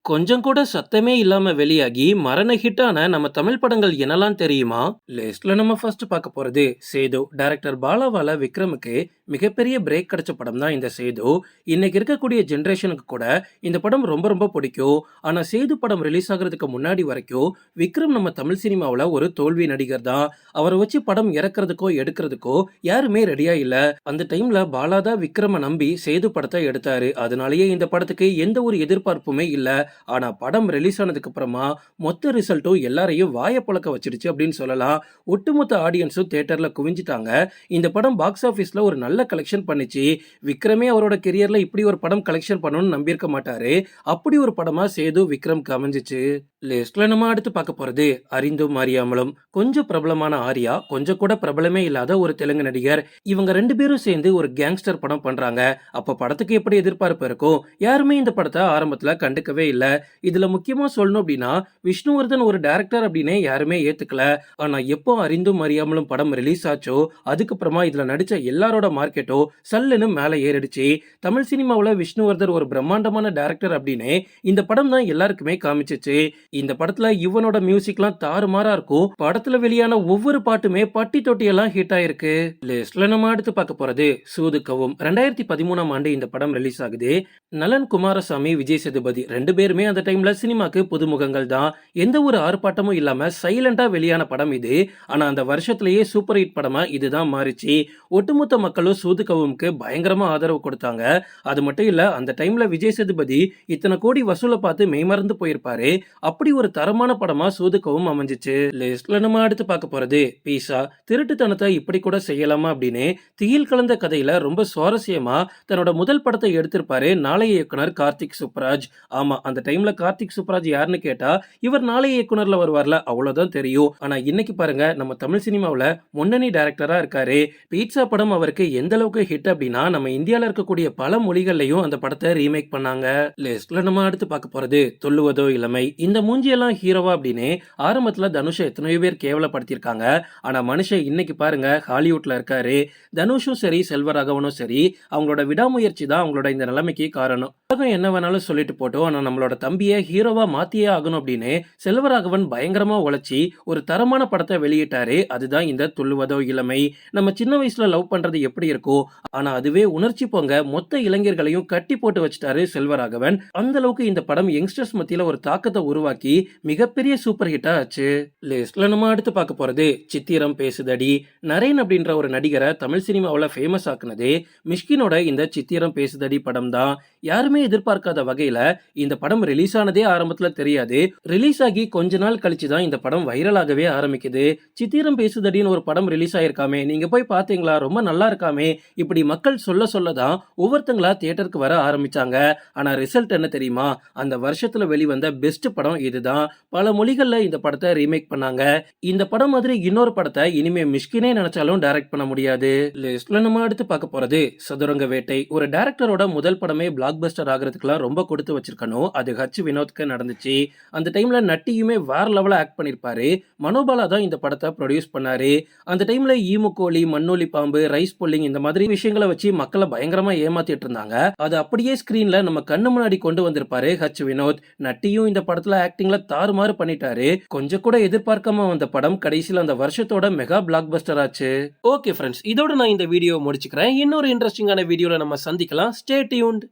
கொஞ்சம் கூட சத்தமே இல்லாம வெளியாகி மரண ஹிட்டான நம்ம தமிழ் படங்கள் என்னலாம் தெரியுமா? லிஸ்ட்ல நம்ம ஃபர்ஸ்ட் பார்க்க போறது சேது. டைரக்டர் பாலாவால விக்ரமுக்கு மிகப்பெரிய பிரேக் கிடைச்ச படம் தான் இந்த சேது. இன்னைக்கு இருக்கக்கூடிய ஜெனரேஷனுக்கு கூட இந்த படம் ரொம்ப ரொம்ப பிடிக்கும். ஆனா சேது படம் ரிலீஸ் ஆகுறதுக்கு முன்னாடி வரைக்கும் விக்ரம் நம்ம தமிழ் சினிமாவுல ஒரு தோல்வி நடிகர் தான். அவரை வச்சு படம் இறக்குறதுக்கோ எடுக்கிறதுக்கோ யாருமே ரெடியா இல்ல. அந்த டைம்ல பாலா தான் விக்ரம நம்பி சேது படத்தை எடுத்தாரு. அதனாலேயே இந்த படத்துக்கு எந்த ஒரு எதிர்பார்ப்புமே இல்ல. ஆனா படம் ரிலீஸ் ஆனதுக்கு அப்புறமா மொத்த ரிசல்ட்டும் எல்லாரையும் வாய பழக்க வச்சிருச்சு அப்படின்னு சொல்லலாம். ஒட்டுமொத்த ஆடியன்ஸும் தியேட்டர்ல குவிஞ்சிட்டாங்க. இந்த படம் பாக்ஸ் ஆபீஸ்ல ஒரு நல்ல கலெக்ஷன் பண்ணிச்சு. விக்ரமே அவரோட கெரியர்ல இப்படி ஒரு படம் கலெக்ஷன் பண்ணணும்னு நம்பியிருக்க மாட்டாரு. அப்படி ஒரு படமா சேது விக்ரம்க்கு அமைஞ்சிச்சு. லிஸ்ட்ல நம்ம அடுத்து பார்க்க போறது அறிந்தும் அறியாமலும். கொஞ்சம் பிரபலமான ஆர்யா, கொஞ்சம் கூட பிரபலமே இல்லாத ஒரு தெலுங்கு நடிகர். இவங்க ரெண்டு பேரும் சேர்ந்து ஒரு கேங்ஸ்டர் படம் பண்றாங்க. அப்ப படத்துக்கு எப்படி எதிர்பார்ப்பு இருக்கும்? யாருமே இந்த படத்தை ஆரம்பத்துல கண்டுக்கவே இல்ல. இதுல முக்கியமா சொல்லணும் அப்படின்னா விஷ்ணுவர்தன் ஒரு டைரக்டர் அப்படின்னு யாருமே ஏத்துக்கல. ஆனா எப்போ அறிந்தும் அறியாமலும் படம் ரிலீஸ் ஆச்சோ அதுக்கப்புறமா இதுல நடிச்ச எல்லாரோட மார்க்கெட்டோ சல்லுன்னு மேல ஏறிடுச்சு. தமிழ் சினிமாவுல விஷ்ணுவர்தன் ஒரு பிரம்மாண்டமான டைரக்டர் அப்படின்னு இந்த படம் தான் எல்லாருக்குமே காமிச்சிச்சு. இந்த படத்துல இவனோட மியூசிக்லாம் தாறுமாறா இருக்கும். படத்துல வெளியான ஒவ்வொரு பாட்டுமே பட்டி தொட்டி எல்லாம் ஹிட் ஆயிருக்கு. லிஸ்ட்ல நம்ம அடுத்து பார்க்க போறது சூதுக்கவும். 2013ஆம் ஆண்டு இந்த படம் ரிலீஸ் ஆகுது. நலன் குமாரசாமி, விஜய் சேதுபதி ரெண்டு பேருமே அந்த டைம்ல சினிமாக்கு புதுமுகங்கள் தான். எந்த ஒரு ஆர்ப்பாட்டமும் இல்லாம சைலண்டா வெளியான படம் இது. ஆனா அந்த வருஷத்திலேயே சூப்பர் ஹிட் படமா இதுதான் மாறிச்சு. ஒட்டுமொத்த மக்களும் சூதுகவும்க்கு பயங்கரமா ஆதரவு கொடுத்தாங்க. அது மட்டும் இல்ல, அந்த டைம்ல விஜய் சேதுபதி இத்தனை கோடி வசூலை பார்த்து மெய்மறந்து போயிருப்பாரு. அப்படி ஒரு தரமான படமா சூதுகவும் அமைஞ்சிச்சு. லிஸ்ட்ல நம்ம அடுத்து பார்க்க போறது பீசா. திருட்டுத்தனத்தை இப்படி கூட செய்யலாமா அப்படின்னு திகில் கலந்த கதையில ரொம்ப சுவாரஸ்யமா தன்னோட முதல் படத்தை எடுத்திருப்பாரு நாளைய இயக்குனர் கார்த்திக் சுப்ராஜ். ஆமா, அந்த டைம்ல கார்த்திக் சுப்ராஜ் யாருன்னு கேட்டா இவர் நாளைய இயக்குனர்ல வருவார்ல, அவ்வளவுதான் தெரியும். ஆனா இன்னைக்கு பாருங்க, நம்ம தமிழ் சினிமாவுல முன்னணி டைரக்டரா இருக்காரு. பீட்சா படம் அவருக்கு எந்த அளவுக்கு ஹிட் அப்படின்னா நம்ம இந்தியால இருக்கக்கூடிய பல மொழிகள்லயும் அந்த படத்தை ரீமேக் பண்ணாங்க. லிஸ்ட்ல நம்ம அடுத்து பார்க்க போறது துள்ளுவதோ இளமை. இந்த மூஞ்சியெல்லாம் ஹீரோவா அப்படின்னு ஆரம்பத்துல தனுஷை எத்தனையோ பேர் கேவலப்படுத்தியிருக்காங்க. ஆனா மனுஷன் இன்னைக்கு பாருங்க ஹாலிவுட்ல இருக்காரு. தனுஷும் சரி செல்வராகவனும் சரி அவங்களோட விடாமுயற்சி தான் அவங்களோட இந்த நிலைமைக்கு காரணம். உலகம் என்ன வேணாலும் சொல்லிட்டு போட்டோம், ஆனா நம்மளோட தம்பியை ஹீரோவா மாத்தியே ஆகணும் அப்படின்னு செல்வராகவன் பயங்கரமா உழைச்சி ஒரு தரமான படத்தை வெளியிட்டாரு. அதுதான் இந்த துள்ளுவதோ இளமை. நம்ம சின்ன வயசுல லவ் பண்றது எப்படி இருக்கும், ஆனா அதுவே உணர்ச்சி பொங்க மொத்த இளைஞர்களையும் கட்டி போட்டு வச்சிட்டாரு செல்வராகவன். அந்த அளவுக்கு இந்த படம் யங்ஸ்டர்ஸ் மத்தியில ஒரு தாக்கத்தை உருவாக்கி மிகப்பெரிய சூப்பர் ஹிட்டா ஆச்சு. லிஸ்ட்ல நம்ம அடுத்து பார்க்க போறது சித்திரம் பேசுதடி. நரேன் அப்படின்ற ஒரு நடிகரை தமிழ் சினிமாவுல ஃபேமஸ் ஆக்குனதே மிஷ்கினோட இந்த சித்திரம் பேசுதடி படம் தான். யாருமே எதிர்பார்க்காத வகையில இந்த படம் ரிலீஸ் ஆனதே ஆரம்பத்துல தெரியாது. ரிலீஸ் ஆகி கொஞ்ச நாள் கழிச்சு தான் இந்த படம் வைரலாகவே ஆரம்பிக்குது. சித்திரம் பேசுதடின்னு ஒரு படம் ரிலீஸ் ஆயிருக்காமே, நீங்க போய் பாத்தீங்களா, ரொம்ப நல்லா இருக்காமே, இப்படி மக்கள் சொல்ல சொல்லதான் ஒவ்வொருத்தங்களா தியேட்டருக்கு வர ஆரம்பிச்சாங்க. ஆனா ரிசல்ட் என்ன தெரியுமா? அந்த வருஷத்துல வெளிவந்த பெஸ்ட் படம் இதுதான். பல மொழிகள்ல இந்த படத்தை ரீமேக் பண்ணாங்க. இந்த படம் மாதிரி இன்னொரு படத்தை இனிமே மிஷ்கினே நினைச்சாலும் டைரக்ட் பண்ண முடியாது. லிஸ்ட்ல நம்ம அடுத்து பார்க்க போறது சதுரங்க வேட்டை. ஒரு டைரக்டரோட முதல் படமே பிளாக் பஸ்டர் ஆகிறதுக்குலாம் ரொம்ப கொடுத்து வச்சிருக்கணும். அது ஹச் வினோத்க்கு நடந்துச்சு. அந்த டைம்ல நட்டியுமே வேற லெவலா ஆக்ட் பண்ணிருப்பாரு. மனோபாலா தான் இந்த படத்தை ப்ரொடியூஸ் பண்ணாரு. அந்த டைம்ல ஈமுக்கோழி, மண்ணொலி பாம்பு, ரைஸ் புல்லிங் இந்த மாதிரி விஷயங்களை வச்சு மக்களை பயங்கரமா ஏமாத்திட்டு இருந்தாங்க. அது அப்படியே ஸ்கிரீன்ல நம்ம கண்ணு முன்னாடி கொண்டு வந்திருப்பாரு ஹச் வினோத். நட்டியும் இந்த படத்துல ஆக்டிங்ல தாறுமாறு பண்ணிட்டாரு. கொஞ்சம் கூட எதிர்பார்க்காம வந்த படம் கடைசியில் அந்த வருஷத்தோட மெகா பிளாக் பஸ்டர் ஆச்சு. ஓகே ஃப்ரெண்ட்ஸ், இதோட நான் இந்த வீடியோ முடிச்சுக்கிறேன். இன்னொரு இன்ட்ரெஸ்டிங்கான வீடியோல நம்ம சந்திக்கலாம். Stay tuned.